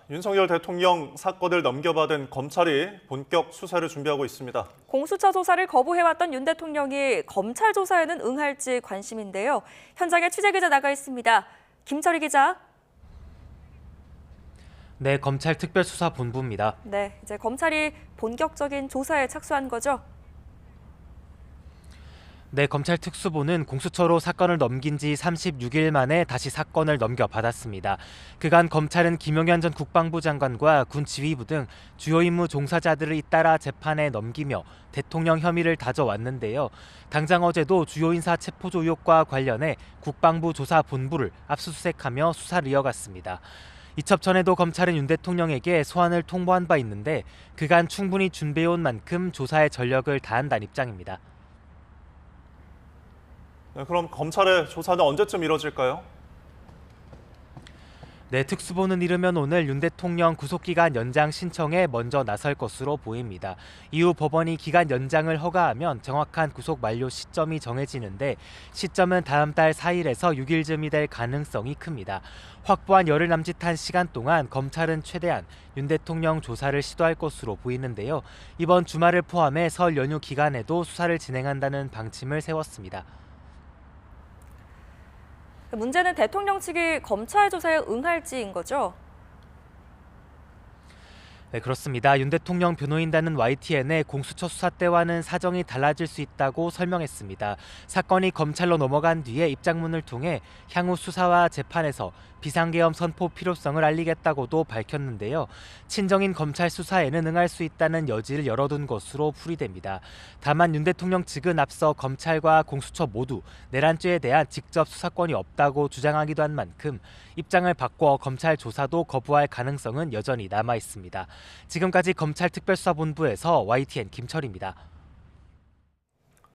윤석열 대통령 사건을 넘겨받은 검찰이 본격 수사를 준비하고 있습니다. 공수처 조사를 거부해왔던 윤 대통령이 검찰 조사에는 응할지 관심인데요. 현장에 취재 기자 나가 있습니다. 김철희 기자. 네, 검찰 특별수사본부입니다. 네, 이제 검찰이 본격적인 조사에 착수한 거죠? 네, 검찰 특수부는 공수처로 사건을 넘긴 지 36일 만에 다시 사건을 넘겨받았습니다. 그간 검찰은 김용현 전 국방부 장관과 군 지휘부 등 주요 임무 종사자들을 잇따라 재판에 넘기며 대통령 혐의를 다져왔는데요. 당장 어제도 주요 인사 체포조 의혹과 관련해 국방부 조사본부를 압수수색하며 수사를 이어갔습니다. 이첩전에도 검찰은 윤 대통령에게 소환을 통보한 바 있는데 그간 충분히 준비해온 만큼 조사에 전력을 다한다는 입장입니다. 네, 그럼 검찰의 조사는 언제쯤 이뤄질까요? 네, 특수부는 이르면 오늘 윤 대통령 구속기간 연장 신청에 먼저 나설 것으로 보입니다. 이후 법원이 기간 연장을 허가하면 정확한 구속 만료 시점이 정해지는데 시점은 다음 달 4일에서 6일쯤이 될 가능성이 큽니다. 확보한 열흘 남짓한 시간 동안 검찰은 최대한 윤 대통령 조사를 시도할 것으로 보이는데요. 이번 주말을 포함해 설 연휴 기간에도 수사를 진행한다는 방침을 세웠습니다. 문제는 대통령 측이 검찰 조사에 응할지인 거죠? 네, 그렇습니다. 윤 대통령 변호인단은 YTN에 공수처 수사 때와는 사정이 달라질 수 있다고 설명했습니다. 사건이 검찰로 넘어간 뒤에 입장문을 통해 향후 수사와 재판에서 비상계엄 선포 필요성을 알리겠다고도 밝혔는데요. 친정인 검찰 수사에는 응할 수 있다는 여지를 열어둔 것으로 풀이됩니다. 다만 윤 대통령 측은 앞서 검찰과 공수처 모두 내란죄에 대한 직접 수사권이 없다고 주장하기도 한 만큼 입장을 바꿔 검찰 조사도 거부할 가능성은 여전히 남아 있습니다. 지금까지 검찰 특별수사본부에서 YTN 김철희입니다.